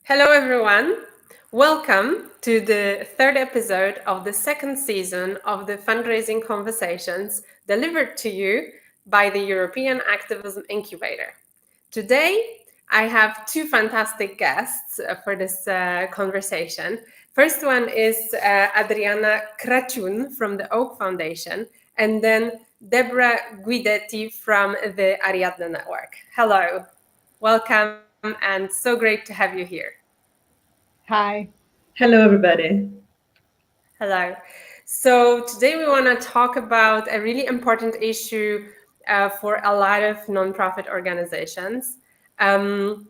Hello, everyone. Welcome to the third episode of the second season of the Fundraising Conversations delivered to you by the European Activism Incubator. Today, I have two fantastic guests for this conversation. First one is Adriana Crãciun from the Oak Foundation, and then Debora Guidetti from the Ariadne Network. Hello, welcome, and so great to have you here. Hi. Hello, everybody. Hello. So today we want to talk about a really important issue for a lot of nonprofit organizations. And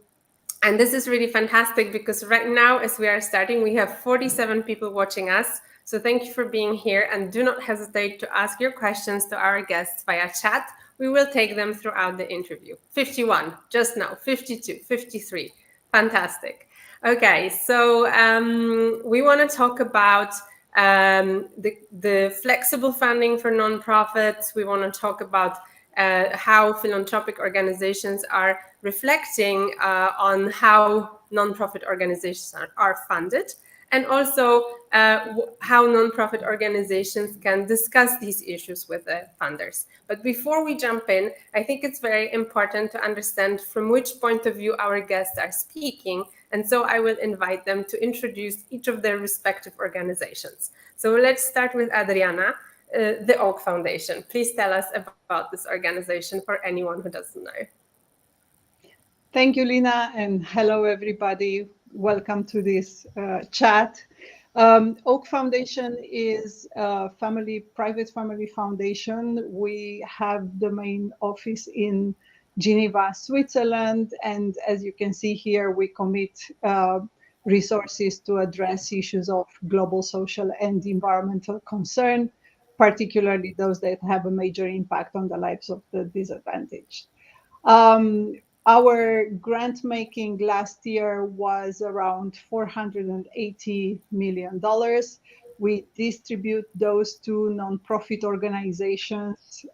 this is really fantastic because right now, as we are starting, we have 47 people watching us. So thank you for being here, and do not hesitate to ask your questions to our guests via chat. We will take them throughout the interview. 51, just now, 52, 53. Fantastic. Okay, so we want to talk about the flexible funding for nonprofits. We want to talk about how philanthropic organizations are reflecting on how nonprofit organizations are funded, and also how nonprofit organizations can discuss these issues with the funders. But before we jump in, I think it's very important to understand from which point of view our guests are speaking, and so I will invite them to introduce each of their respective organizations. So let's start with Adriana, the Oak Foundation. Please tell us about this organization for anyone who doesn't know. Thank you, Lina, and hello, everybody. Welcome to this chat. Oak Foundation is a private family foundation. We have the main office in Geneva, Switzerland, and as you can see here, we commit resources to address issues of global social and environmental concern, particularly those that have a major impact on the lives of the disadvantaged. Our grant making last year was around $480 million. We distribute those to nonprofit organizations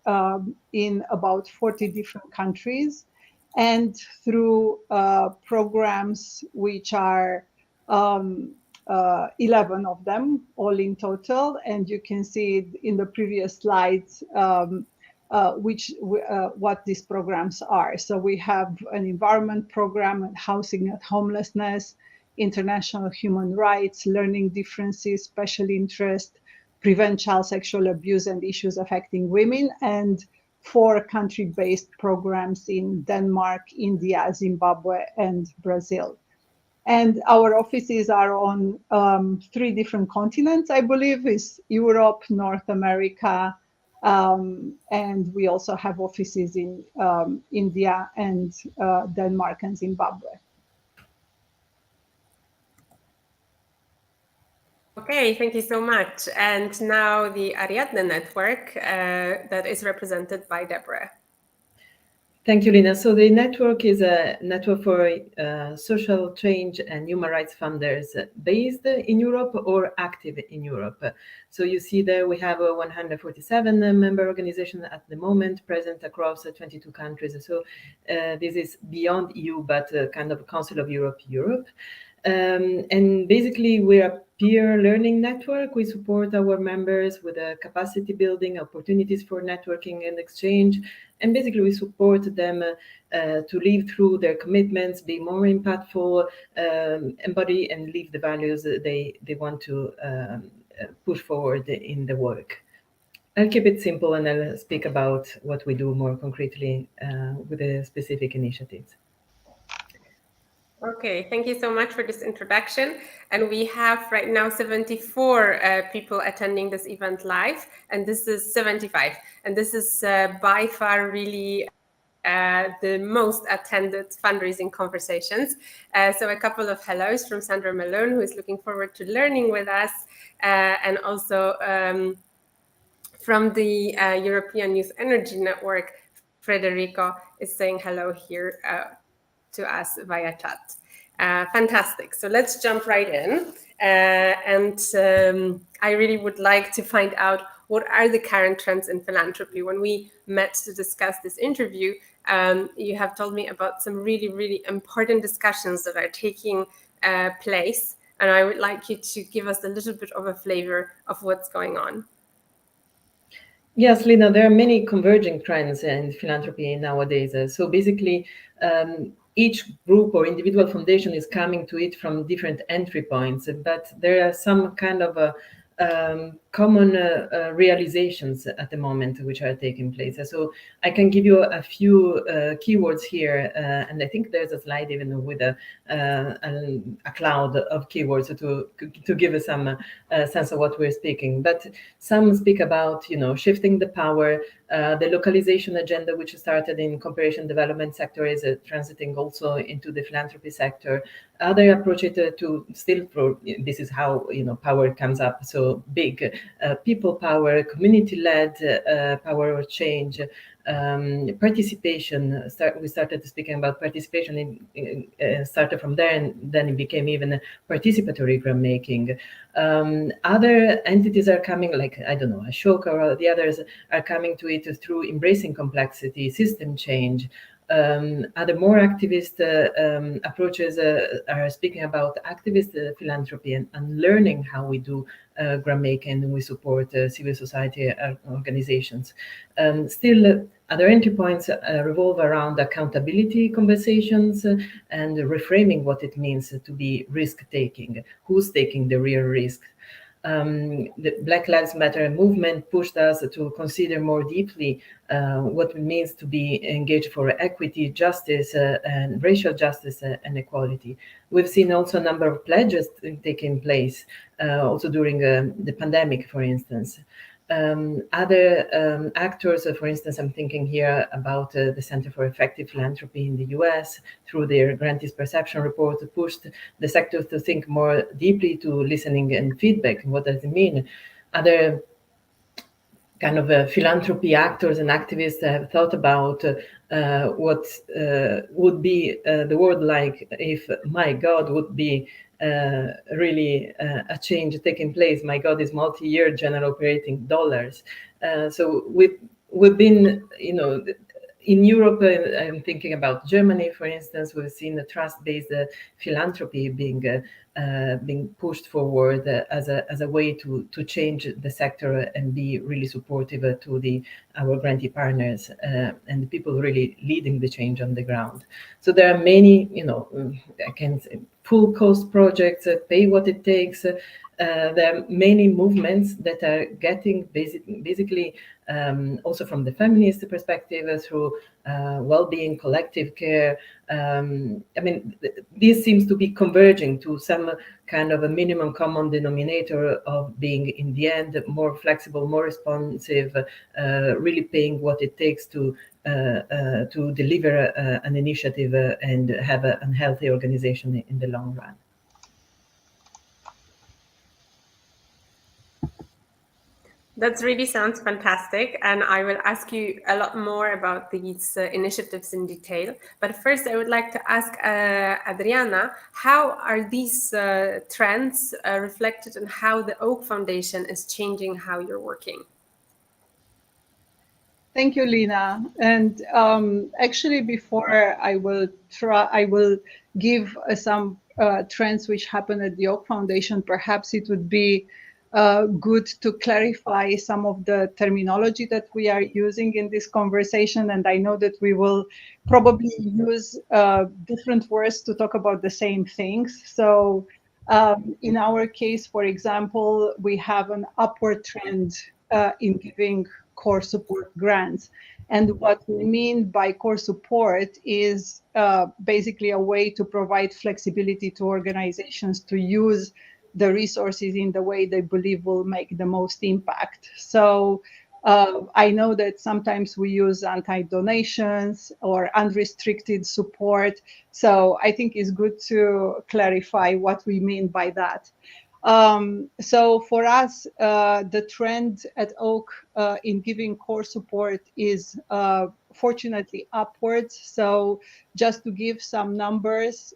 in about 40 different countries, and through programs which are 11 of them, all in total. And you can see in the previous slides what these programs are. So we have an environment program, housing and homelessness, international human rights, learning differences, special interest, prevent child sexual abuse and issues affecting women, and 4 country-based programs in Denmark, India, Zimbabwe, and Brazil. And our offices are on 3 different continents, I believe, is Europe, North America, and we also have offices in India and Denmark and Zimbabwe. Okay, thank you so much. And now the Ariadne Network that is represented by Debora. Thank you, Lina. So the network is a network for social change and human rights funders based in Europe or active in Europe. So you see there we have a 147 member organization at the moment present across 22 countries. So this is beyond EU, but kind of Council of Europe. And basically, we're a peer learning network. We support our members with capacity building, opportunities for networking and exchange. And basically, we support them to live through their commitments, be more impactful, embody and live the values that they want to push forward in the work. I'll keep it simple and I'll speak about what we do more concretely with the specific initiatives. Okay, thank you so much for this introduction. And we have right now 74 people attending this event live, and this is 75. And this is by far really the most attended fundraising conversations. So a couple of hellos from Sandra Malone, who is looking forward to learning with us, and also from the European Youth Energy Network, Federico is saying hello here to us via chat. Fantastic. So let's jump right in. I really would like to find out what are the current trends in philanthropy. When we met to discuss this interview, you have told me about some really, really important discussions that are taking place. And I would like you to give us a little bit of a flavor of what's going on. Yes, Lina, there are many converging trends in philanthropy nowadays. So basically, each group or individual foundation is coming to it from different entry points, but there are some kind of common realizations at the moment which are taking place. So I can give you a few keywords here, and I think there's a slide even with a cloud of keywords to give us some sense of what we're speaking. But some speak about, shifting the power, the localization agenda, which started in cooperation development sector, is transiting also into the philanthropy sector. Other approach it to still, this is how power comes up so big, people power, community-led power of change, participation. We started speaking about participation, started from there, and then it became even participatory grant making. Other entities are coming, like, I don't know, Ashoka or the others are coming to it through embracing complexity, system change. Other more activist approaches are speaking about activist philanthropy and learning how we do grant making. We support civil society organizations. Still, other entry points revolve around accountability conversations and reframing what it means to be risk-taking. Who's taking the real risk? The Black Lives Matter movement pushed us to consider more deeply what it means to be engaged for equity, justice, and racial justice and equality. We've seen also a number of pledges taking place, also during the pandemic, for instance. Other actors, for instance, I'm thinking here about the Center for Effective Philanthropy in the US, through their Grantees Perception Report, pushed the sector to think more deeply to listening and feedback. What does it mean? Other kind of philanthropy actors and activists have thought about what would be the world like if my God would be really a change taking place. My God is multi-year general operating dollars. So we've been, in Europe, I'm thinking about Germany, for instance. We've seen the trust-based philanthropy being pushed forward as a way to change the sector and be really supportive to our grantee partners and the people really leading the change on the ground. So there are many, I can say, full cost projects, pay what it takes. There are many movements that are getting basically also from the feminist perspective through well-being, collective care. This seems to be converging to some kind of a minimum common denominator of being, in the end, more flexible, more responsive, really paying what it takes to deliver an initiative and have a healthy organization in the long run. That really sounds fantastic, and I will ask you a lot more about these initiatives in detail. But first, I would like to ask Adriana, how are these trends reflected in how the Oak Foundation is changing how you're working? Thank you, Lina. And actually, before I will give some trends which happen at the Oak Foundation. Perhaps it would be good to clarify some of the terminology that we are using in this conversation. And I know that we will probably use different words to talk about the same things. So in our case, for example, we have an upward trend in giving core support grants. And what we mean by core support is basically a way to provide flexibility to organizations to use the resources in the way they believe will make the most impact. So I know that sometimes we use anti-donations or unrestricted support. So I think it's good to clarify what we mean by that. So for us, the trend at Oak in giving core support is fortunately upwards. So just to give some numbers,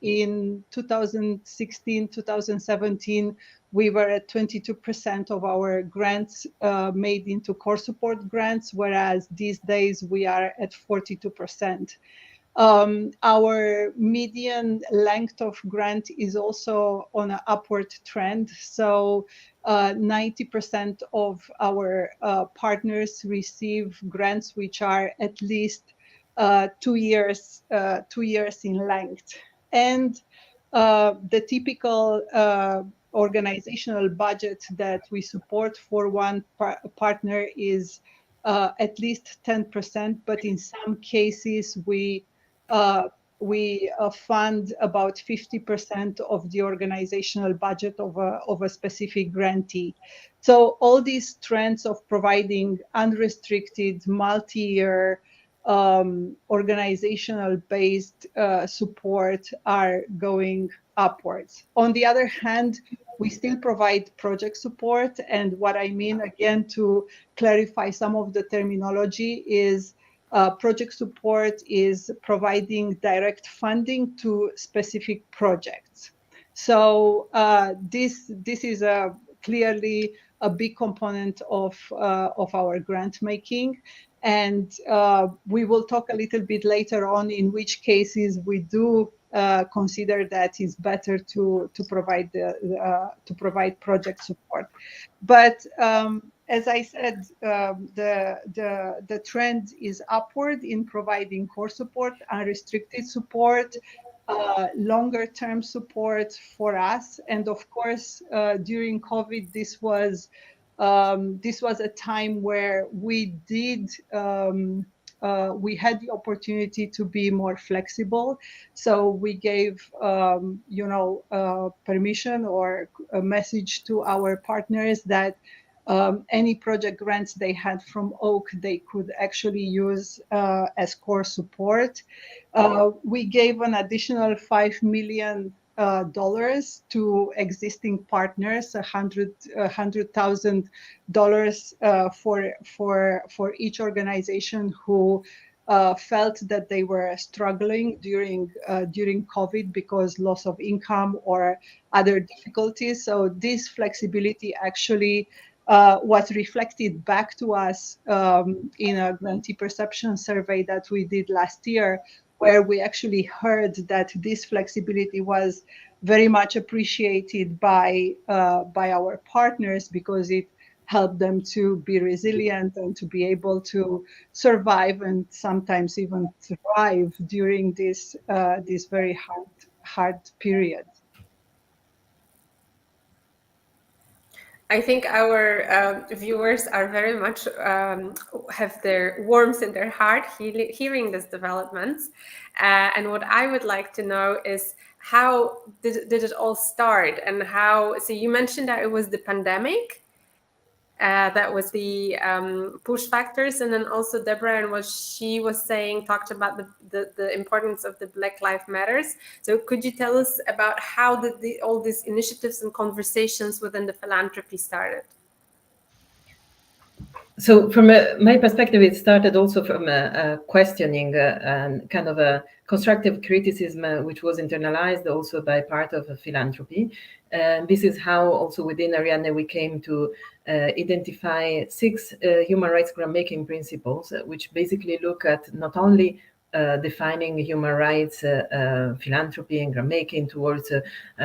in 2016, 2017, we were at 22% of our grants made into core support grants, whereas these days we are at 42%. Our median length of grant is also on an upward trend. So 90% of our partners receive grants which are at least 2 years in length. And the typical organizational budget that we support for one partner is at least 10%, but in some cases we fund about 50% of the organizational budget of a specific grantee. So all these trends of providing unrestricted, multi-year, organizational-based support are going upwards. On the other hand, we still provide project support. And what I mean, again, to clarify some of the terminology, is project support is providing direct funding to specific projects. So this is clearly a big component of our grant making. And we will talk a little bit later on in which cases we do consider that it's better to provide project support. But as I said, the trend is upward in providing core support, unrestricted support, longer term support for us. And of course, during COVID, this was a time where we had the opportunity to be more flexible. So we gave, permission or a message to our partners that any project grants they had from OAK, they could actually use as core support. We gave an additional $5 million to existing partners, $100,000 for each organization who felt that they were struggling during COVID because loss of income or other difficulties. So this flexibility actually was reflected back to us in a grantee perception survey that we did last year, where we actually heard that this flexibility was very much appreciated by our partners, because it helped them to be resilient and to be able to survive and sometimes even thrive during this very hard period. I think our viewers are very much have their warmth in their heart hearing these developments. And what I would like to know is, how did it all start, and how? So you mentioned that it was the pandemic that was the push factors, and then also Debora and what she was saying talked about the importance of the Black Lives Matters. So could you tell us about how all these initiatives and conversations within the philanthropy started? So from my perspective, it started also from a questioning and kind of a constructive criticism, which was internalized also by part of philanthropy. This is how also within Ariadne we came to identify 6 human rights grantmaking principles, which basically look at not only defining human rights, philanthropy and grantmaking towards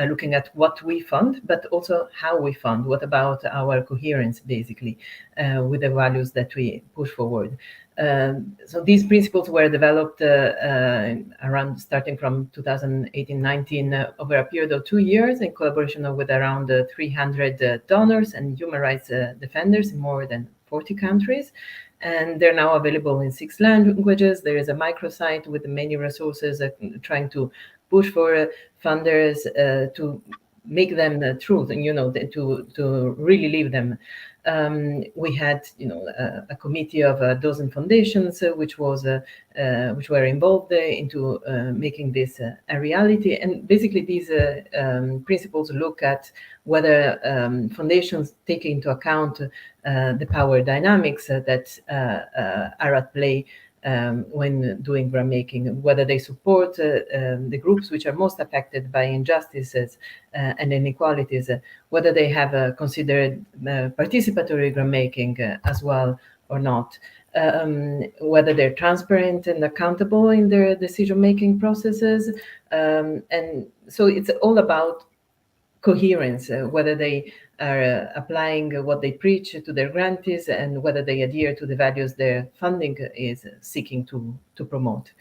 looking at what we fund, but also how we fund. What about our coherence, basically, with the values that we push forward. So these principles were developed around starting from 2018-19 over a period of 2 years in collaboration with around 300 donors and human rights defenders in more than 40 countries. And they're now available in 6 languages. There is a microsite with many resources trying to push for funders to make them truth, and to really live them. We had a committee of a dozen foundations which were involved into making this a reality. And basically these principles look at whether foundations take into account the power dynamics that are at play when doing grantmaking, whether they support the groups which are most affected by injustices and inequalities, whether they have considered participatory grantmaking as well or not. whether they're transparent and accountable in their decision-making processes. And so it's all about coherence, whether they are applying what they preach to their grantees and whether they adhere to the values their funding is seeking to promote.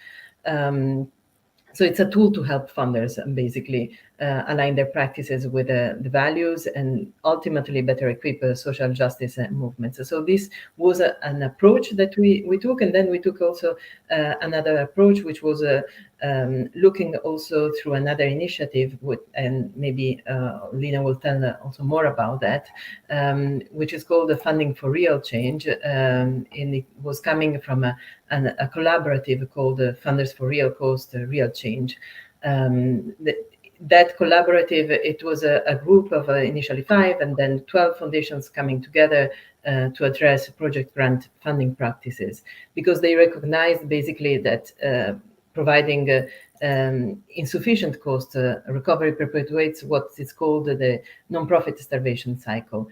So it's a tool to help funders basically align their practices with the values and ultimately better equip social justice movements. So this was an approach that we took, and then we took also another approach, which was looking also through another initiative, and maybe Lina will tell also more about that, which is called the Funding for Real Change, and it was coming from a collaborative called Funders for Real Cost, Real Change. That collaborative, it was a group of initially 5 and then 12 foundations coming together to address project grant funding practices, because they recognized basically that providing insufficient cost recovery perpetuates what is called the nonprofit starvation cycle,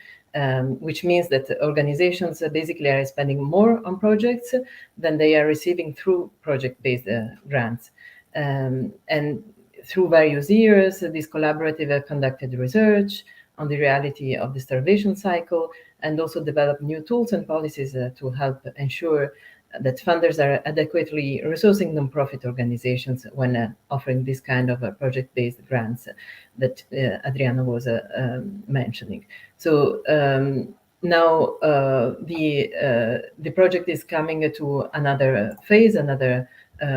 which means that organizations basically are spending more on projects than they are receiving through project-based grants. And through various years, this collaborative conducted research on the reality of the starvation cycle and also developed new tools and policies to help ensure that funders are adequately resourcing nonprofit organizations when offering this kind of project-based grants that Adriana was mentioning. So now the project is coming to another phase, another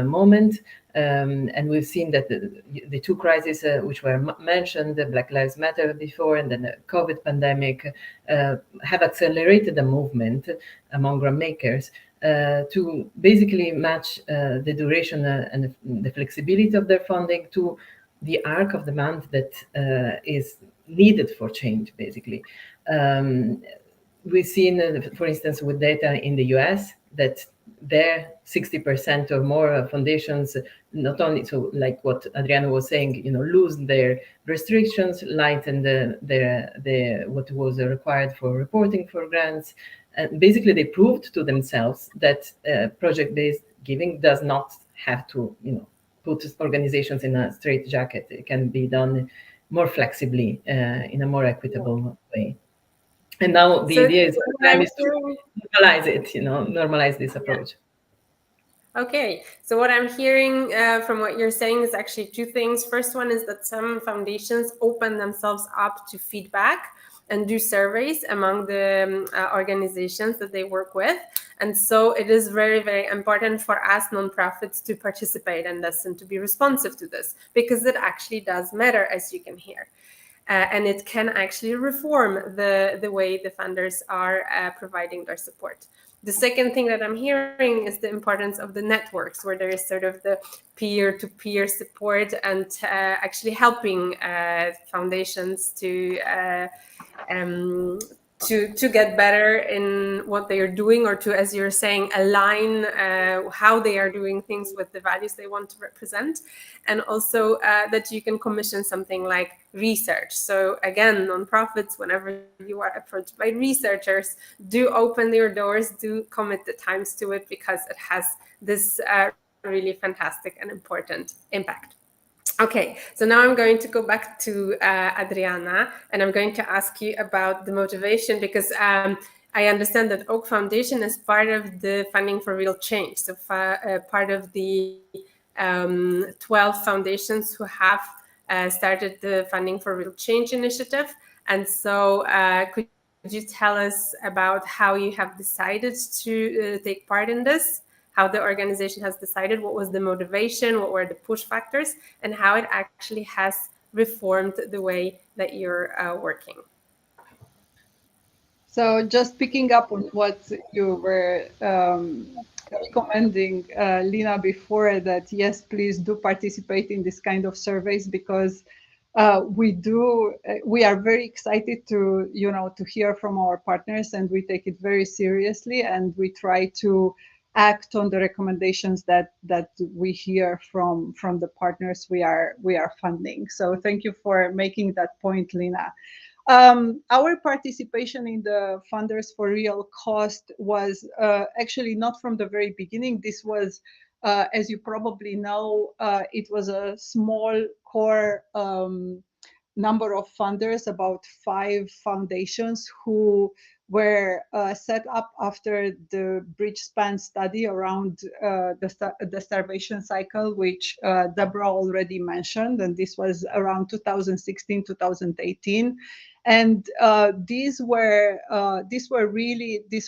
moment, and we've seen that the two crises which were mentioned, the Black Lives Matter before and then the COVID pandemic, have accelerated the movement among grant makers to basically match the duration and the flexibility of their funding to the arc of demand that is needed for change, basically. We've seen, for instance, with data in the US, that there 60% or more foundations not only, so like what Adriana was saying, lose their restrictions, lighten the what was required for reporting for grants. And basically, they proved to themselves that project-based giving does not have to, put organizations in a straitjacket. It can be done more flexibly in a more equitable way. And now the idea is to normalize it, normalize this approach. Okay, so what I'm hearing from what you're saying is actually two things. First one is that some foundations open themselves up to feedback and do surveys among the organizations that they work with. And so it is very, very important for us nonprofits to participate in this and to be responsive to this, because it actually does matter, as you can hear. And it can actually reform the way the funders are providing their support. The second thing that I'm hearing is the importance of the networks, where there is sort of the peer-to-peer support and actually helping foundations to get better in what they are doing, or to, as you're saying, align how they are doing things with the values they want to represent. And also that you can commission something like research. So again, nonprofits, whenever you are approached by researchers, do open your doors, do commit the times to it, because it has this really fantastic and important impact. Okay, so now I'm going to go back to Adriana, and I'm going to ask you about the motivation, because I understand that Oak Foundation is part of the Funding for Real Change, so part of the 12 foundations who have started the Funding for Real Change initiative. And so could you tell us about how you have decided to take part in this? How the organization has decided, what was the motivation, what were the push factors, and how it actually has reformed the way that you're working. So just picking up on what you were recommending, Lina, before, that yes, please do participate in this kind of surveys, because we are very excited to hear from our partners, and we take it very seriously, and we try to act on the recommendations that we hear from the partners we are funding. So thank you for making that point, Lina. Our participation in the Funders for Real Cost was actually not from the very beginning. This was, as you probably know, it was a small core number of funders, about 5 foundations who were set up after the bridge span study around the starvation cycle, which Debora already mentioned, and this was around 2016, 2018. And these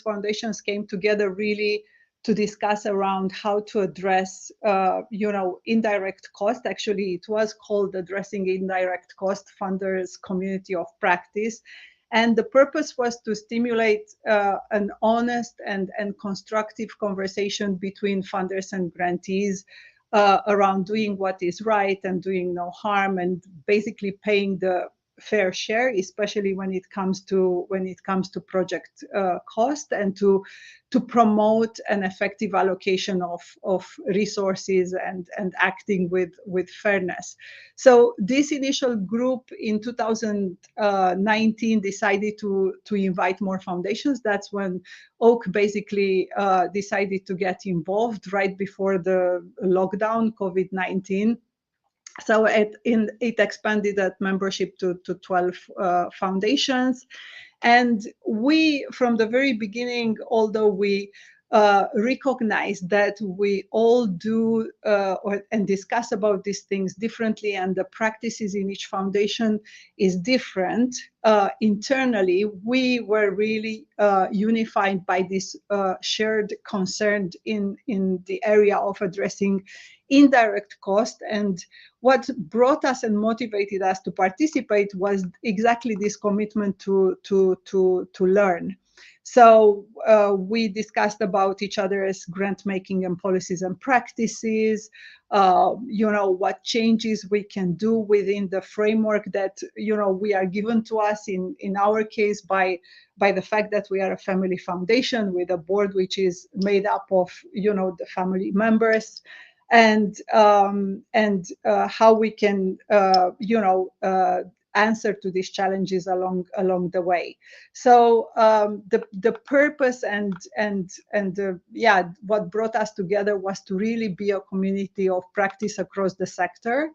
foundations came together really to discuss around how to address, indirect cost. Actually, it was called Addressing Indirect Cost Funders Community of Practice. And the purpose was to stimulate an honest and constructive conversation between funders and grantees around doing what is right and doing no harm, and basically paying the fair share, especially when it comes to project cost, and to promote an effective allocation of resources and acting with fairness. So this initial group in 2019 decided to invite more foundations. That's when Oak basically decided to get involved right before the lockdown, COVID-19. So it expanded that membership to 12 foundations. And we, from the very beginning, although we recognize that we all do and discuss about these things differently, and the practices in each foundation is different, internally, we were really unified by this shared concern in the area of addressing indirect cost. And what brought us and motivated us to participate was exactly this commitment to learn. So we discussed about each other's grant making and policies and practices, what changes we can do within the framework that we are given to us, in our case by the fact that we are a family foundation with a board which is made up of the family members, and how we can answer to these challenges along the way. So the purpose and what brought us together was to really be a community of practice across the sector.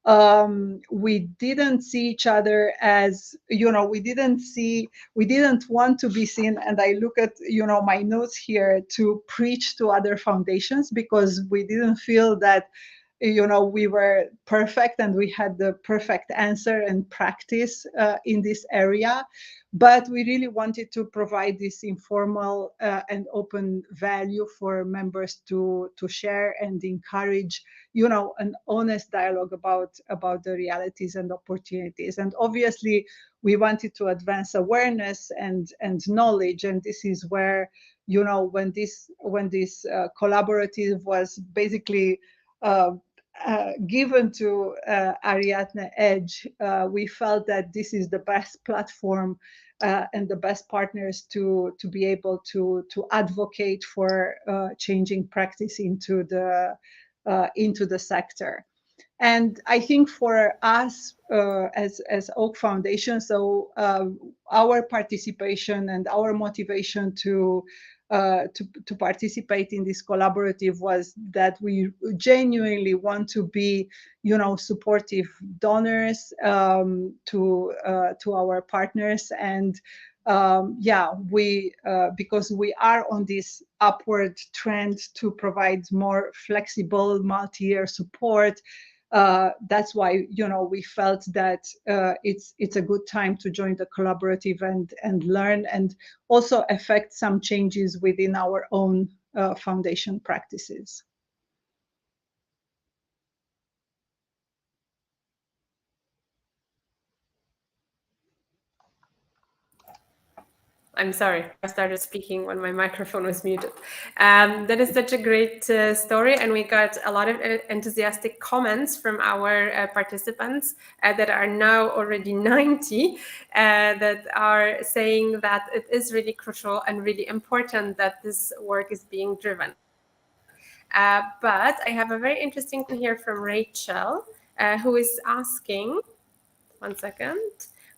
We didn't see each other as, we didn't want to be seen, and I look at my notes here, to preach to other foundations, because we didn't feel that we were perfect and we had the perfect answer and practice in this area. But we really wanted to provide this informal and open value for members to share and encourage, an honest dialogue about the realities and opportunities. And obviously, we wanted to advance awareness and knowledge. And this is where, when this collaborative was basically given to Ariadne Edge, we felt that this is the best platform and the best partners to be able to advocate for changing practice into the sector. And I think for us as Oak Foundation, so our participation and our motivation to participate in this collaborative was that we genuinely want to be, supportive donors to our partners. And because we are on this upward trend to provide more flexible multi-year support, that's why we felt that it's a good time to join the collaborative and learn, and also affect some changes within our own foundation practices. I'm sorry, I started speaking when my microphone was muted. That is such a great story, and we got a lot of enthusiastic comments from our participants that are now already 90, that are saying that it is really crucial and really important that this work is being driven. But I have a very interesting question here from Rachel, who is asking, one second,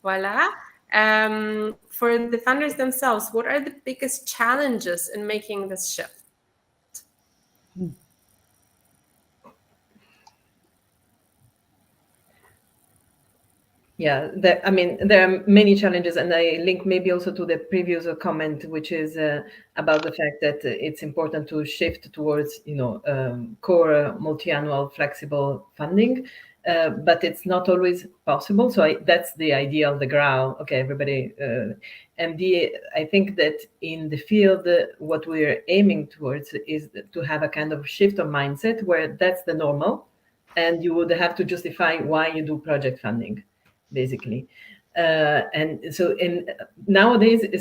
voila. For the funders themselves, what are the biggest challenges in making this shift? Yeah, I mean, there are many challenges, and I link maybe also to the previous comment, which is about the fact that it's important to shift towards, core multi-annual flexible funding, but it's not always possible. So that's the idea of the GRAU. Okay, everybody, I think that in the field, what we're aiming towards is to have a kind of shift of mindset where that's the normal, and you would have to justify why you do project funding, basically. And so nowadays we're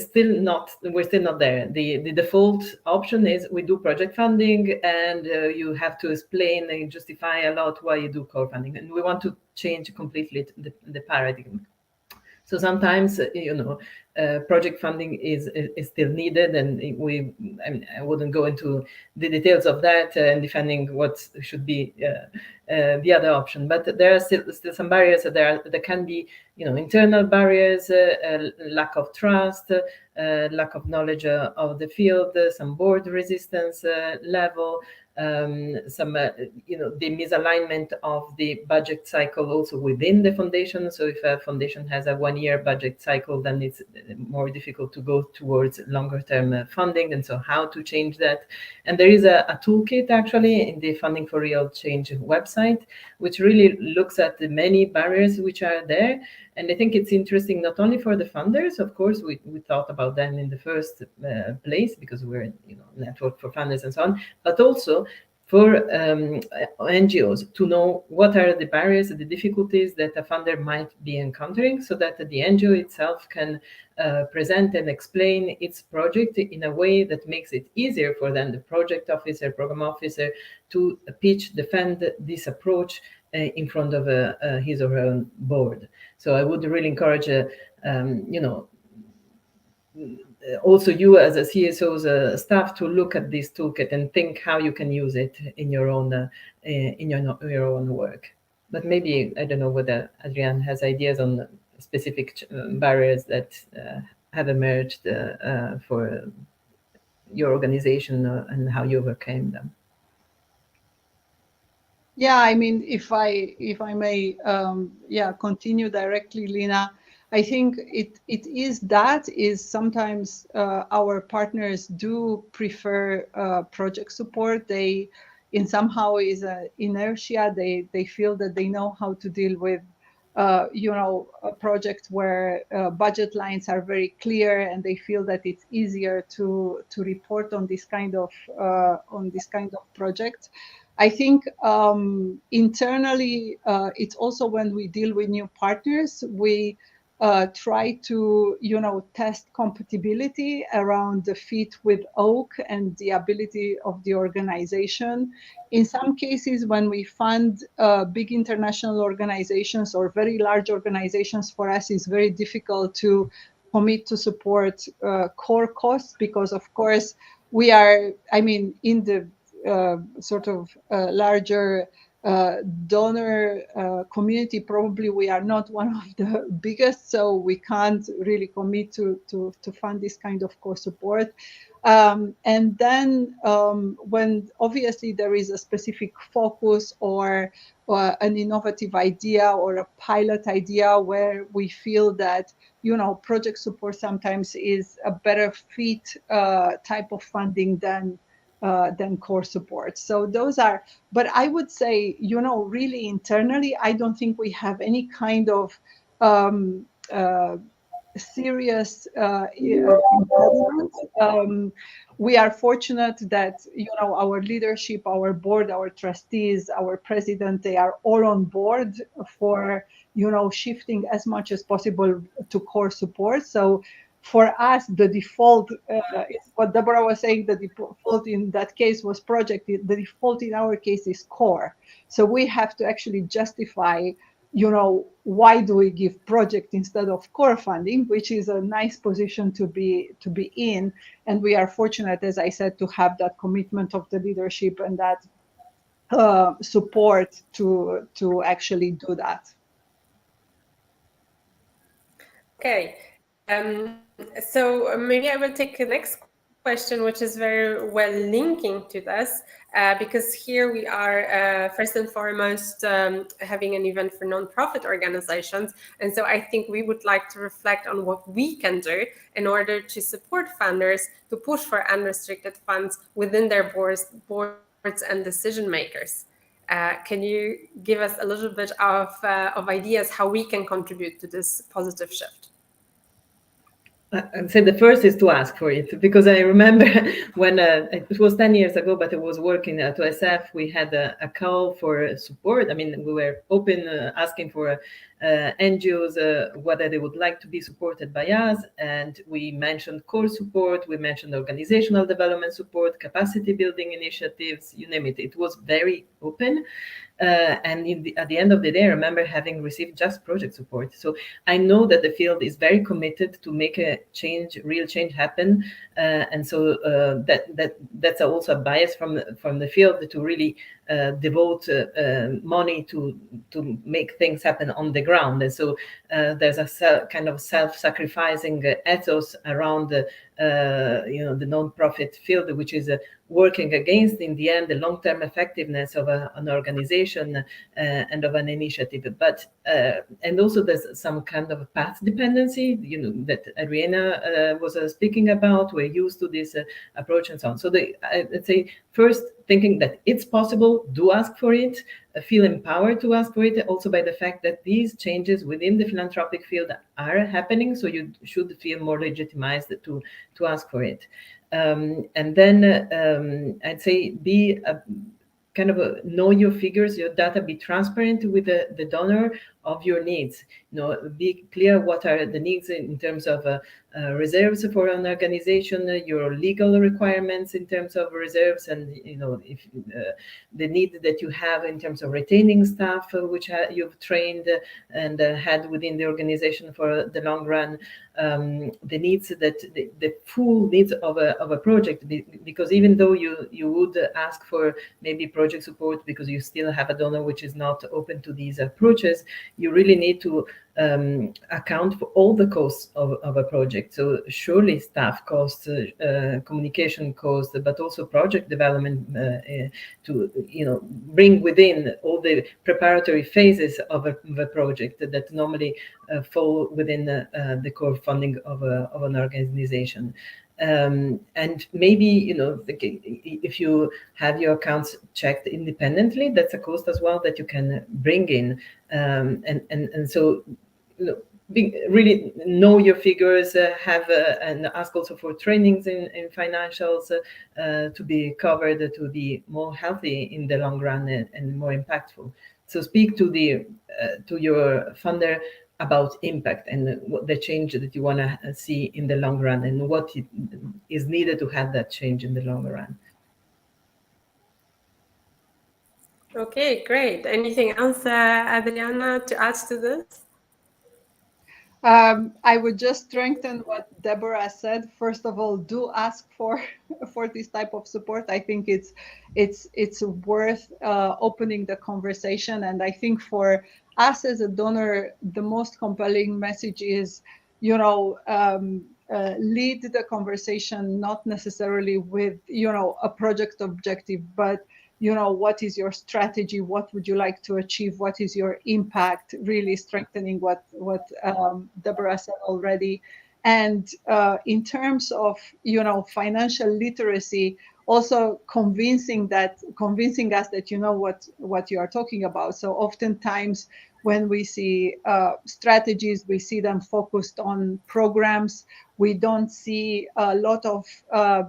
still not there. The default option is we do project funding, and you have to explain and justify a lot why you do core funding, and we want to change completely the paradigm. So sometimes, project funding is still needed, and I wouldn't go into the details of that and defending what should be the other option. But there are still some barriers. There can be, internal barriers, lack of trust, lack of knowledge of the field, some board resistance level. Some the misalignment of the budget cycle also within the foundation. So if a foundation has a 1-year budget cycle, then it's more difficult to go towards longer term funding, and so how to change that. And there is a toolkit actually in the Funding for Real Change website, which really looks at the many barriers which are there. And I think it's interesting not only for the funders, of course, we thought about them in the first place because we're network for funders and so on, but also for NGOs to know what are the barriers, the difficulties that a funder might be encountering, so that the NGO itself can present and explain its project in a way that makes it easier for them, the project officer, program officer, to pitch, defend this approach in front of his or her own board. So I would really encourage, also you as a CSO's staff to look at this toolkit and think how you can use it in your own work. But maybe, I don't know whether Adriane has ideas on specific barriers that have emerged for your organization and how you overcame them. Yeah, I mean, if I may, continue directly, Lina. I think it is sometimes our partners do prefer project support. They, in somehow, is a inertia. They feel that they know how to deal with a project where budget lines are very clear, and they feel that it's easier to report on this kind of project. I think internally, it's also when we deal with new partners, we try to, test compatibility around the fit with OAK and the ability of the organization. In some cases, when we fund big international organizations or very large organizations, for us, it's very difficult to commit to support core costs because, of course, we are, in the sort of larger donor community, probably we are not one of the biggest, so we can't really commit to fund this kind of core support. And then when obviously there is a specific focus or an innovative idea or a pilot idea where we feel that project support sometimes is a better fit type of funding than core support. So those are, but I would say, really internally, I don't think we have any kind of serious impediment. We are fortunate that, our leadership, our board, our trustees, our president, they are all on board for, shifting as much as possible to core support. So for us, the default is what Debora was saying, the default in that case was project. The default in our case is core. So we have to actually justify, why do we give project instead of core funding, which is a nice position to be in. And we are fortunate, as I said, to have that commitment of the leadership and that support to actually do that. Okay. So maybe I will take the next question, which is very well linking to this, because here we are first and foremost having an event for nonprofit organizations. And so I think we would like to reflect on what we can do in order to support funders to push for unrestricted funds within their boards and decision makers. Can you give us a little bit of ideas how we can contribute to this positive shift? I'd say the first is to ask for it, because I remember when it was 10 years ago, but I was working at OSF, we had a call for support. I mean, we were open, asking for NGOs whether they would like to be supported by us. And we mentioned core support, we mentioned organizational development support, capacity building initiatives, you name it. It was very open. And at the end of the day, I remember having received just project support. So I know that the field is very committed to make a change, real change happen. And so that's also a bias from the field to really devote money to make things happen on the ground. And so there's a kind of self-sacrificing ethos around the nonprofit field, which is working against, in the end, the long-term effectiveness of an organization and of an initiative. But and also there's some kind of path dependency, that Ariadne was speaking about. We're used to this approach and so on. So I'd say first, thinking that it's possible, do ask for it, feel empowered to ask for it, also by the fact that these changes within the philanthropic field are happening, so you should feel more legitimized to ask for it. And then I'd say be kind of know your figures, your data, be transparent with the donor of your needs. Be clear what are the needs in terms of reserves for an organization, your legal requirements in terms of reserves, and if the need that you have in terms of retaining staff, which you've trained and had within the organization for the long run, the needs that the full needs of a project, because even though you would ask for maybe project support because you still have a donor which is not open to these approaches, you really need to account for all the costs of a project. So surely staff costs, communication costs, but also project development to bring within all the preparatory phases of a project that normally fall within the core funding of an organization. And maybe if you have your accounts checked independently, that's a cost as well that you can bring in, and so really know your figures, have and ask also for trainings in financials to be covered, to be more healthy in the long run and more impactful. So speak to your funder about impact and what the change that you want to see in the long run, and what is needed to have that change in the long run. Okay, great. Anything else, Adriana, to add to this? I would just strengthen what Debora said. First of all, do ask for this type of support. I think it's worth opening the conversation. And I think for us as a donor, the most compelling message is, lead the conversation not necessarily with a project objective, but what is your strategy? What would you like to achieve? What is your impact? Really strengthening what Debora said already. And in terms of financial literacy, also convincing us that you know what you are talking about. So oftentimes when we see strategies, we see them focused on programs. We don't see a lot of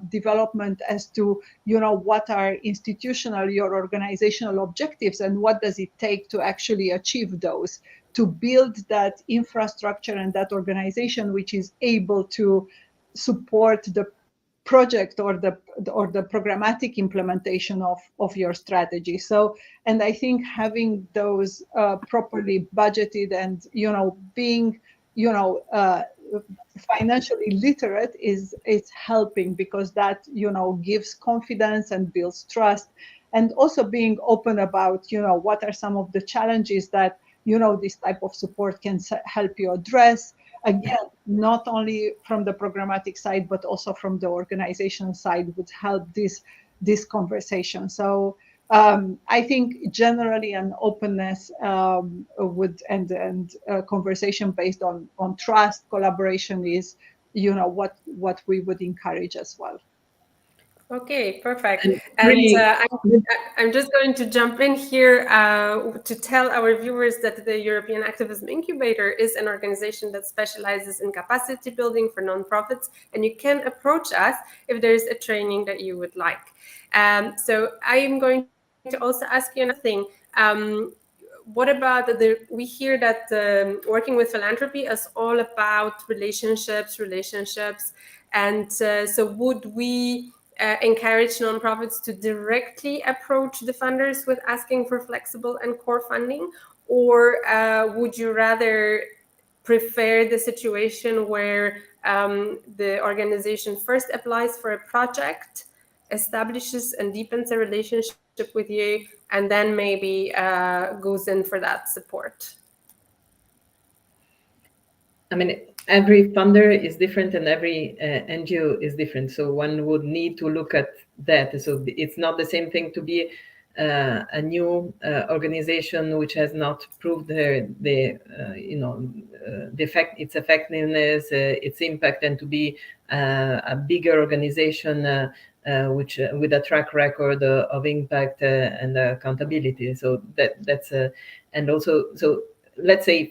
development as to what are institutional, your organizational objectives, and what does it take to actually achieve those, to build that infrastructure and that organization which is able to support the project or the programmatic implementation of your strategy. So, and I think having those properly budgeted and being financially literate it's helping, because that gives confidence and builds trust, and also being open about what are some of the challenges that this type of support can help you address. again, not only from the programmatic side, but also from the organization side would help this conversation. So I think generally an openness would and conversation based on trust, collaboration is, what we would encourage as well. Okay, perfect. And And really, I'm just going to jump in here to tell our viewers that the European Activism Incubator is an organization that specializes in capacity building for nonprofits, and you can approach us if there is a training that you would like. So I am going to also ask you another thing. What about we hear that working with philanthropy is all about relationships, and so would we encourage nonprofits to directly approach the funders with asking for flexible and core funding, or would you rather prefer the situation where the organization first applies for a project, establishes and deepens a relationship with you, and then maybe goes in for that support? I mean, every funder is different and every NGO is different. So one would need to look at that. So it's not the same thing to be a new organization which has not proved its effectiveness, its impact, and to be a bigger organization which with a track record of impact and accountability. So that's and also so. Let's say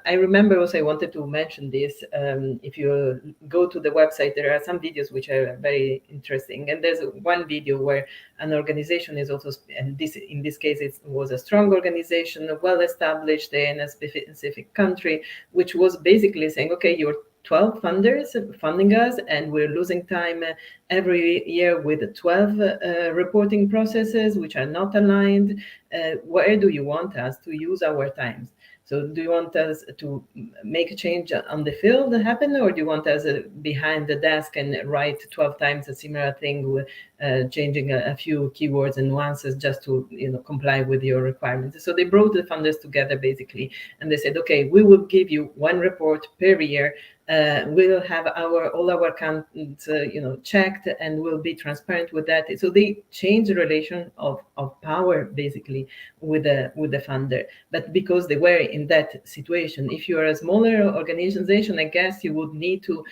I remember also I wanted to mention this. If you go to the website, there are some videos which are very interesting, and there's one video where an organization is also, and this in this case it was a strong organization, well established in a specific country, which was basically saying, okay, you're 12 funders funding us, and we're losing time every year with 12 reporting processes which are not aligned. Where do you want us to use our times? So do you want us to make a change on the field happen, or do you want us behind the desk and write 12 times a similar thing, with changing a few keywords and nuances just to comply with your requirements? So they brought the funders together basically, and they said, okay, we will give you one report per year. We'll have all our accounts checked, and we'll be transparent with that. So they change the relation of power basically with the funder. But because they were in that situation, if you are a smaller organization, I guess you would need to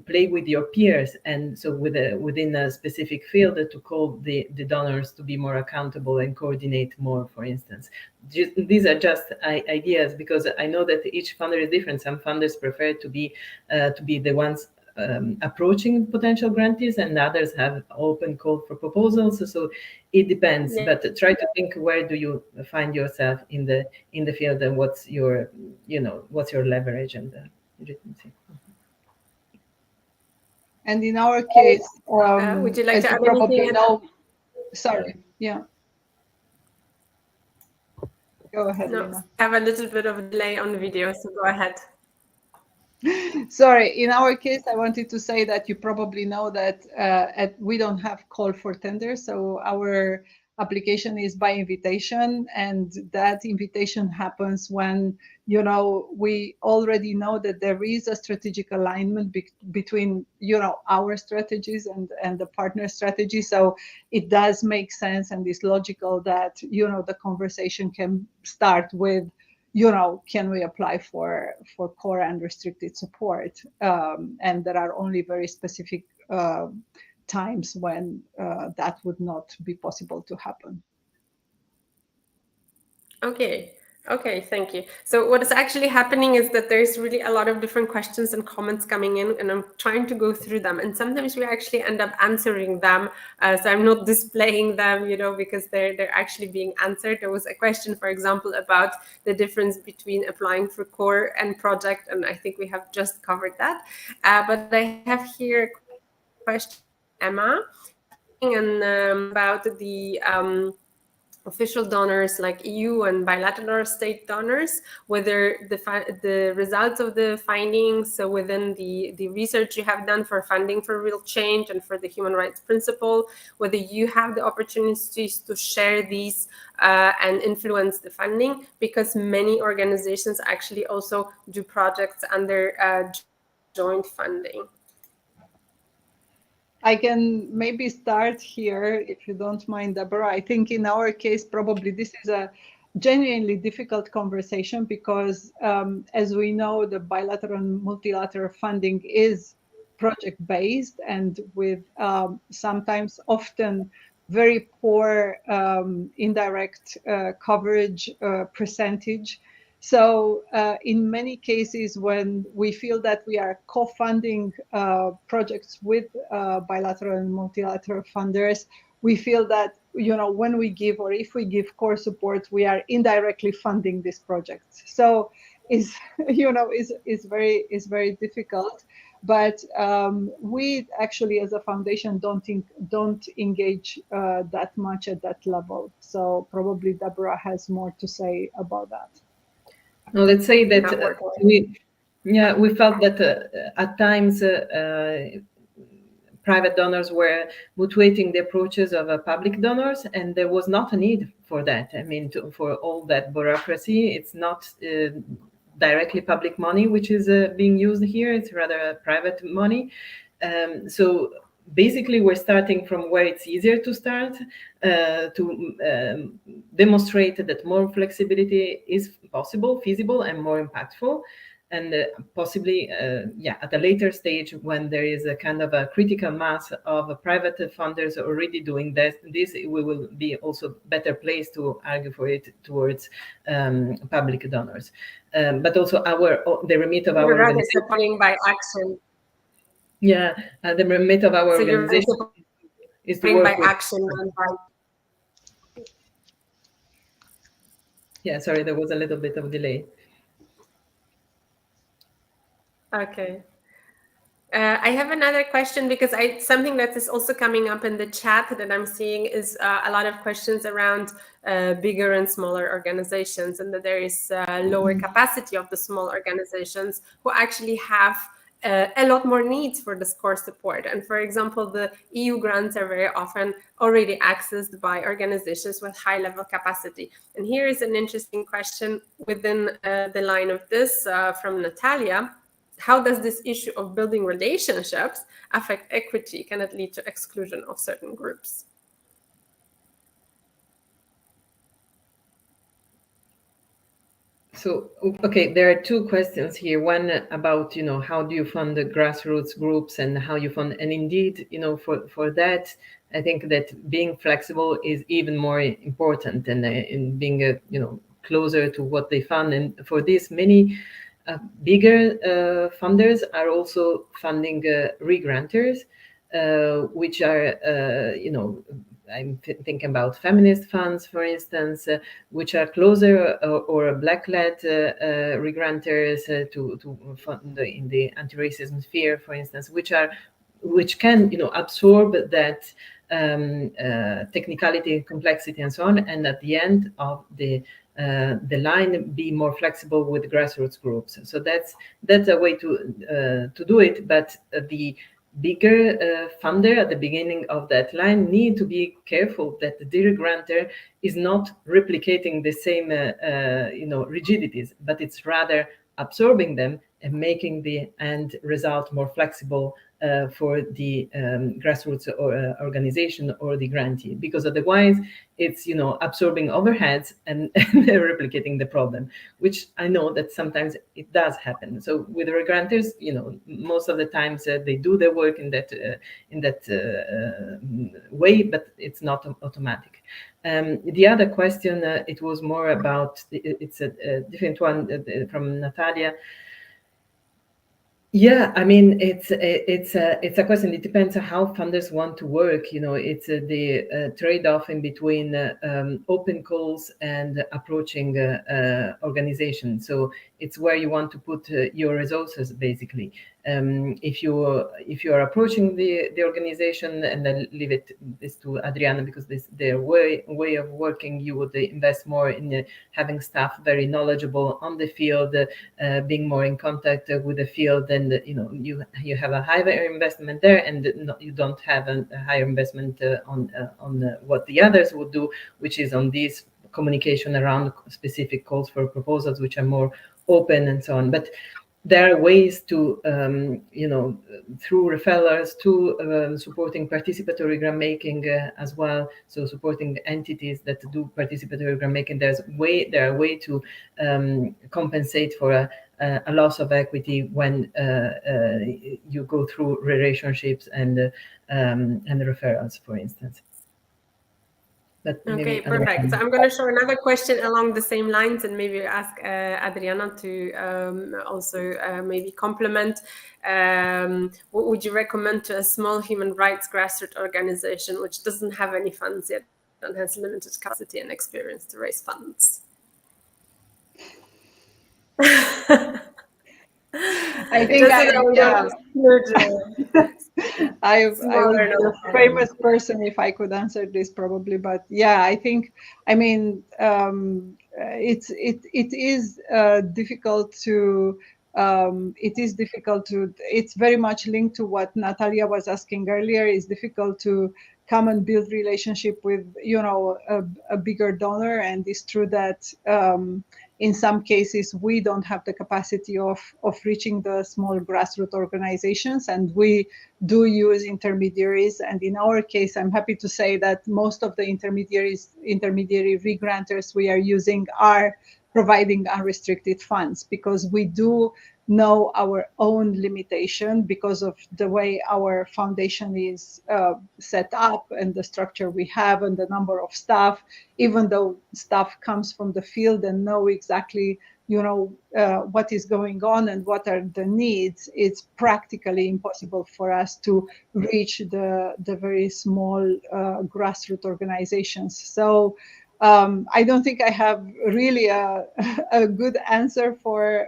play with your peers, and so within a specific field to call the donors to be more accountable and coordinate more, for instance. These are just ideas, because I know that each funder is different. Some funders prefer to be the ones approaching potential grantees, and others have open call for proposals. So it depends. Yeah. But try to think, where do you find yourself in the field, and what's your leverage and legitimacy. And in our case, would you like to add anything? Sorry, yeah. Go ahead, no, Lina. I have a little bit of a delay on the video, so go ahead. Sorry, in our case, I wanted to say that you probably know that we don't have call for tender, so our application is by invitation, and that invitation happens when we already know that there is a strategic alignment between our strategies and the partner strategy. So it does make sense and is logical that the conversation can start with can we apply for core and restricted support, and there are only very specific times when that would not be possible to happen. Okay, thank you. So what is actually happening is that there's really a lot of different questions and comments coming in, and I'm trying to go through them. And sometimes we actually end up answering them. So I'm not displaying them, because they're actually being answered. There was a question, for example, about the difference between applying for core and project, and I think we have just covered that. But I have here a question from Emma, asking about the official donors like EU and bilateral state donors, whether the results of the findings, so within the research you have done for funding for real change and for the human rights principle, whether you have the opportunities to share these and influence the funding, because many organizations actually also do projects under joint funding. I can maybe start here, if you don't mind, Deborah. I think in our case, probably this is a genuinely difficult conversation because, as we know, the bilateral and multilateral funding is project-based and with sometimes often very poor indirect coverage percentage. So in many cases, when we feel that we are co-funding projects with bilateral and multilateral funders, we feel that, you know, when we give or if we give core support, we are indirectly funding these projects. So is very difficult. But we actually, as a foundation, don't engage that much at that level. So probably Deborah has more to say about that. No, let's say that we felt that at times private donors were mutuating the approaches of public donors, and there was not a need for that. I mean, for all that bureaucracy, it's not directly public money which is being used here. It's rather private money. So basically, we're starting from where it's easier to start to demonstrate that more flexibility is possible, feasible, and more impactful. And possibly, at a later stage, when there is a kind of a critical mass of private funders already doing this, we will be also better placed to argue for it towards public donors. But also the remit of our organization. Supporting by action. Yeah, the remit of our organization is to work by action and by. Yeah, sorry, there was a little bit of delay. Okay. I have another question because something that is also coming up in the chat that I'm seeing is a lot of questions around bigger and smaller organizations, and that there is lower capacity of the small organizations who actually have a lot more needs for this core support. And for example, the EU grants are very often already accessed by organizations with high level capacity. And here is an interesting question within the line of this from Natalia. How does this issue of building relationships affect equity? Can it lead to exclusion of certain groups? So, okay, there are two questions here. One about, how do you fund the grassroots groups and how you fund, and indeed, for that, I think that being flexible is even more important and in being, closer to what they fund. And for this, many bigger funders are also funding regranters, which are, I'm thinking about feminist funds, for instance, which are closer or black-led regranters to fund in the anti-racism sphere, for instance, which can, absorb that technicality, complexity, and so on, and at the end of the line be more flexible with grassroots groups. So that's a way to do it, but the bigger funder at the beginning of that line need to be careful that the grantor is not replicating the same rigidities, but it's rather absorbing them and making the end result more flexible for the grassroots organization or the grantee, because otherwise it's absorbing overheads and replicating the problem, which I know that sometimes it does happen. So with the grantors, most of the times they do their work in that way, but it's not automatic. The other question, it was more about, it's a different one from Natalia. Yeah, I mean, it's a question. It depends on how funders want to work. It's the trade-off in between open calls and approaching organizations. So it's where you want to put your resources, basically. if you are approaching the organization, and I'll leave this to Adriana, because their way of working, you would invest more in having staff very knowledgeable on the field, being more in contact with the field, and you have a higher investment there, and you don't have a higher investment on what the others would do, which is on these communication around specific calls for proposals, which are more open and so on. But there are ways to, through referrals, to supporting participatory grant making as well. So supporting entities that do participatory grant making. There are ways to compensate for a loss of equity when you go through relationships and referrals, for instance. Okay, perfect. So I'm going to show another question along the same lines, and maybe ask Adriana to also maybe complement. What would you recommend to a small human rights grassroots organization which doesn't have any funds yet and has limited capacity and experience to raise funds? I think I'm a famous person if I could answer this, probably, but yeah, I think, I mean, it is difficult to. It's very much linked to what Natalia was asking earlier. It's difficult to come and build relationship with, a bigger donor, and it's true that in some cases we don't have the capacity of reaching the small grassroots organizations, and we do use intermediaries. And in our case, I'm happy to say that most of the intermediary regranters we are using are providing unrestricted funds, because we do know our own limitation because of the way our foundation is set up and the structure we have and the number of staff. Even though staff comes from the field and know exactly what is going on and what are the needs, it's practically impossible for us to reach the very small grassroots organizations. So I don't think I have really a good answer for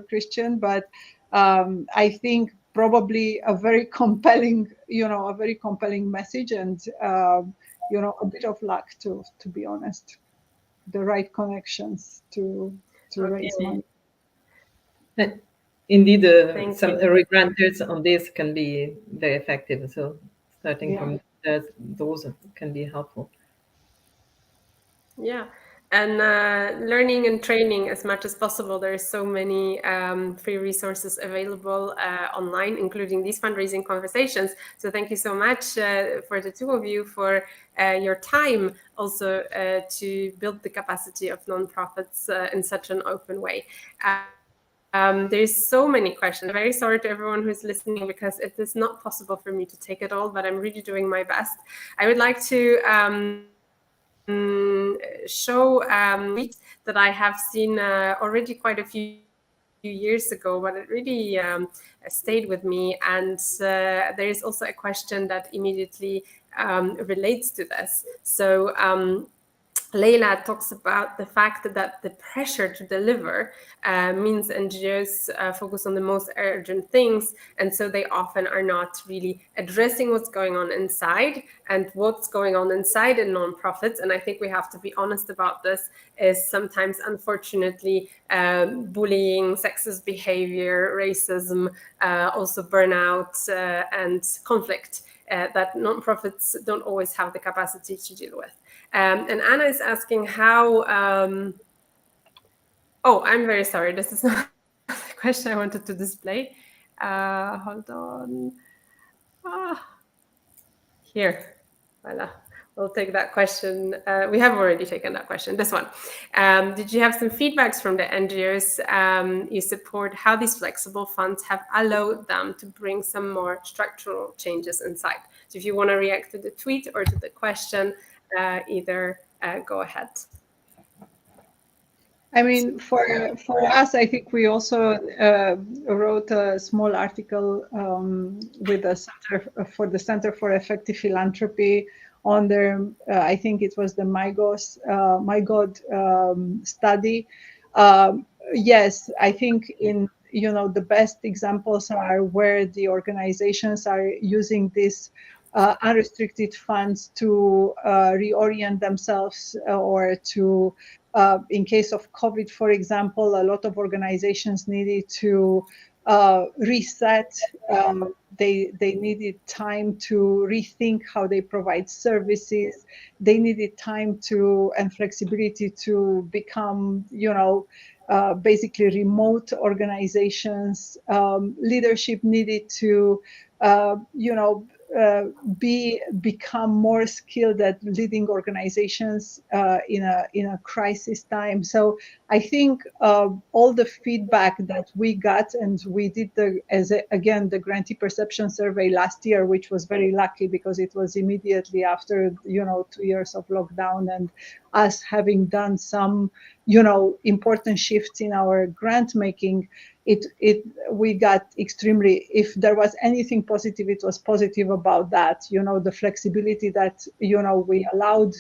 Christian, but I think probably a very compelling message, and a bit of luck to be honest, the right connections to raise money. Indeed, some regranters on this can be very effective. So starting from those can be helpful. Yeah, and learning and training as much as possible. There are so many free resources available online, including these fundraising conversations. So thank you so much for the two of you for your time, also to build the capacity of nonprofits in such an open way. There's so many questions. I'm very sorry to everyone who's listening, because it is not possible for me to take it all, but I'm really doing my best. I would like to show that I have seen already quite a few years ago, but it really stayed with me. And there is also a question that immediately relates to this. So Leila talks about the fact that the pressure to deliver means NGOs focus on the most urgent things, and so they often are not really addressing what's going on inside. And what's going on inside in nonprofits, and I think we have to be honest about this, is sometimes, unfortunately, bullying, sexist behavior, racism, also burnout and conflict that nonprofits don't always have the capacity to deal with. And Anna is asking how, oh, I'm very sorry, this is not the question I wanted to display. Hold on. Here, voila. We'll take that question. We have already taken that question, this one. Did you have some feedbacks from the NGOs you support, how these flexible funds have allowed them to bring some more structural changes inside? So if you want to react to the tweet or to the question, either go ahead. I mean, for us, I think we also wrote a small article with the Center for Effective Philanthropy on their, I think it was the My God study. Yes, I think the best examples are where the organizations are using this unrestricted funds to reorient themselves or to, in case of COVID, for example, a lot of organizations needed to reset. They needed time to rethink how they provide services. They needed time and flexibility to become, basically remote organizations. Leadership needed to, become more skilled at leading organizations in a crisis time. So I think all the feedback that we got, and we did again the grantee perception survey last year, which was very lucky because it was immediately after 2 years of lockdown and us having done some important shifts in our grant making. We got extremely, if there was anything positive, it was positive about that, the flexibility that we allowed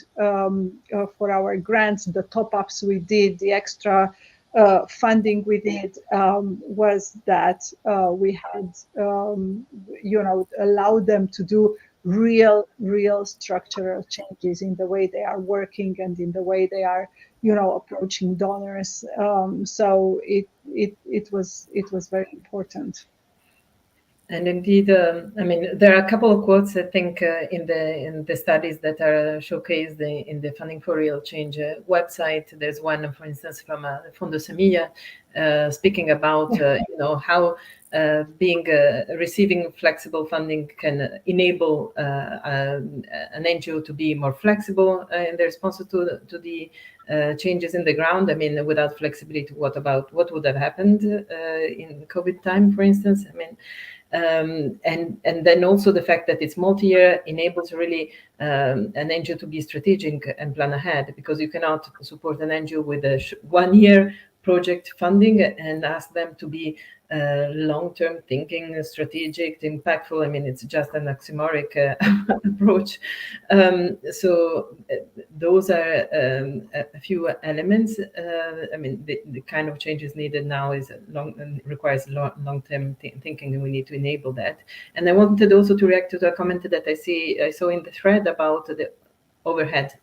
for our grants, the top-ups we did, the extra funding we did, was that we had allowed them to do real structural changes in the way they are working and in the way they are approaching donors. So it was very important. And indeed, there are a couple of quotes, I think, in the studies that are showcased in the Funding for Real Change website. There's one, for instance, from Fondo Semilla, speaking about how receiving flexible funding can enable an NGO to be more flexible in the response to the changes in the ground. I mean, without flexibility, what would have happened in COVID time, for instance? And then also the fact that it's multi-year enables really an NGO to be strategic and plan ahead, because you cannot support an NGO with a 1 year project funding and ask them to be long-term thinking, strategic, impactful. I mean, it's just an oxymoric approach. So those are a few elements. The kind of changes needed now requires long-term thinking, and we need to enable that. And I wanted also to react to a comment that I saw in the thread about the overhead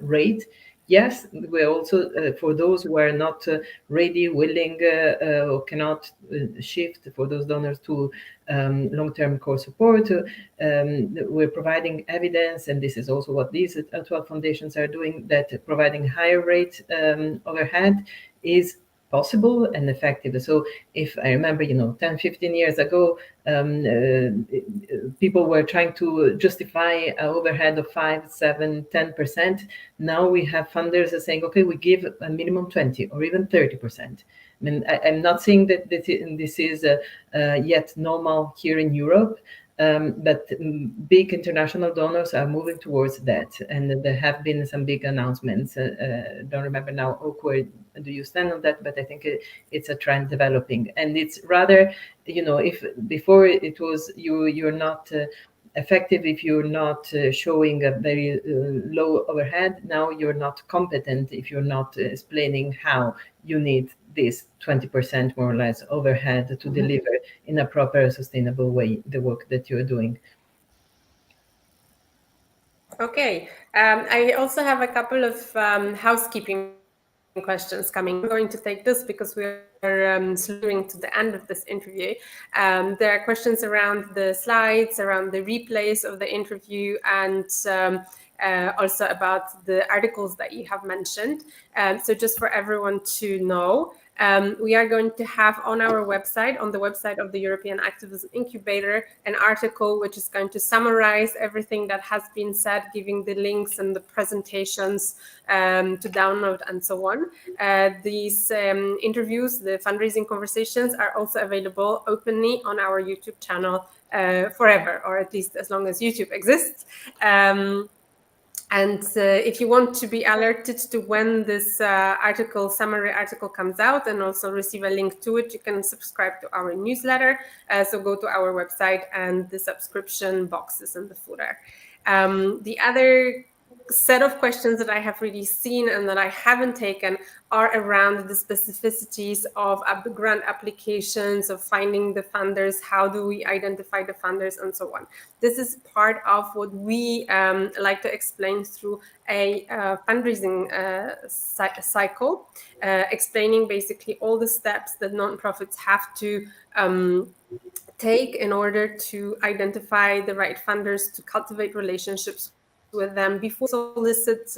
rate. Yes, we're also, for those who are not ready, willing, or cannot shift, for those donors to long-term core support, we're providing evidence, and this is also what these 12 foundations are doing, that providing higher rate overhead is possible and effective. So if I remember, 10, 15 years ago, people were trying to justify an overhead of 5, 7, 10%. Now we have funders are saying, okay, we give a minimum 20 or even 30%. I mean, I'm not saying that this is yet normal here in Europe, but big international donors are moving towards that, and there have been some big announcements. Don't remember now, where do you stand on that? But I think it's a trend developing, and it's rather, if before it was you're not effective if you're not showing a very low overhead. Now you're not competent if you're not explaining how you need this 20% more or less overhead to deliver in a proper, sustainable way the work that you're doing. Okay, I also have a couple of housekeeping questions coming. I'm going to take this because we are slowing to the end of this interview. There are questions around the slides, around the replays of the interview, and also about the articles that you have mentioned. So just for everyone to know, we are going to have on our website, on the website of the European Activism Incubator, an article which is going to summarize everything that has been said, giving the links and the presentations to download and so on. These interviews, the fundraising conversations, are also available openly on our YouTube channel forever, or at least as long as YouTube exists. And if you want to be alerted to when this summary article comes out, and also receive a link to it, you can subscribe to our newsletter. So go to our website, and the subscription box is in the footer. The other set of questions that I have really seen and that I haven't taken are around the specificities of grant applications, of finding the funders, how do we identify the funders, and so on. This is part of what we like to explain through a fundraising cycle, explaining basically all the steps that nonprofits have to take in order to identify the right funders, to cultivate relationships with them before they solicit,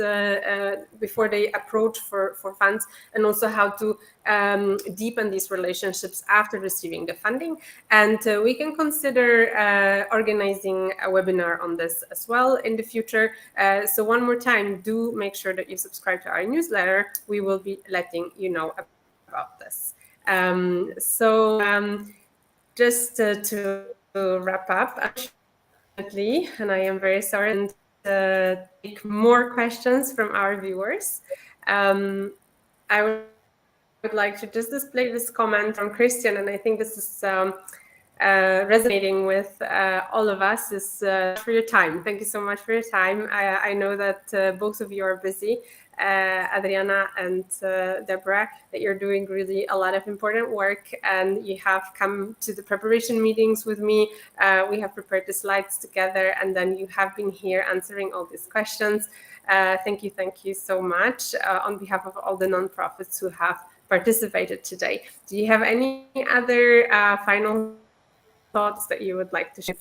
before they approach for funds, and also how to deepen these relationships after receiving the funding. And we can consider organizing a webinar on this as well in the future. So one more time, do make sure that you subscribe to our newsletter. We will be letting you know about this. Just to wrap up, unfortunately, and I am very sorry, and take more questions from our viewers. I would like to just display this comment from Christian, and I think this is resonating with all of us, is for your time. Thank you so much for your time. I know that both of you are busy, Adriana and Debora, that you're doing really a lot of important work, and you have come to the preparation meetings with me. We have prepared the slides together, and then you have been here answering all these questions. Thank you so much on behalf of all the nonprofits who have participated today. Do you have any other final thoughts that you would like to share?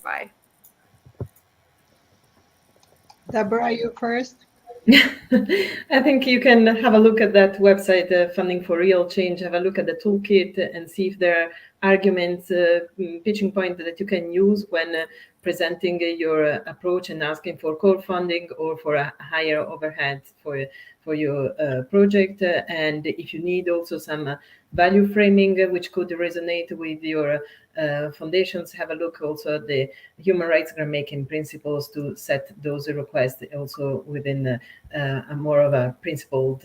Debora, you first. I think you can have a look at that website, Funding for Real Change, have a look at the toolkit and see if there are arguments, pitching point that you can use when presenting your approach and asking for core funding or for a higher overhead for your project. And if you need also some value framing, which could resonate with your foundations, have a look also at the Human Rights Grantmaking Principles to set those requests also within a more of a principled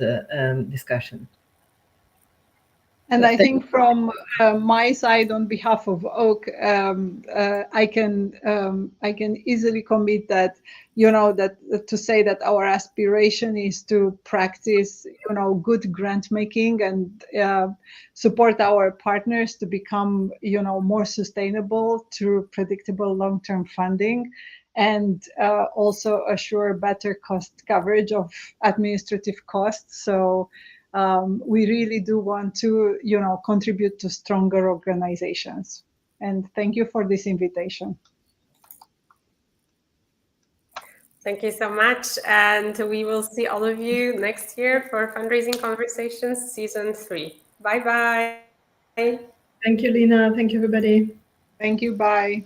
discussion. And I think from my side, on behalf of Oak, I can easily commit that, that to say that our aspiration is to practice, good grant making and support our partners to become, more sustainable through predictable long-term funding, and also assure better cost coverage of administrative costs. So we really do want to, contribute to stronger organizations. And thank you for this invitation. Thank you so much. And we will see all of you next year for Fundraising Conversations Season 3. Bye-bye. Thank you, Lina. Thank you, everybody. Thank you. Bye.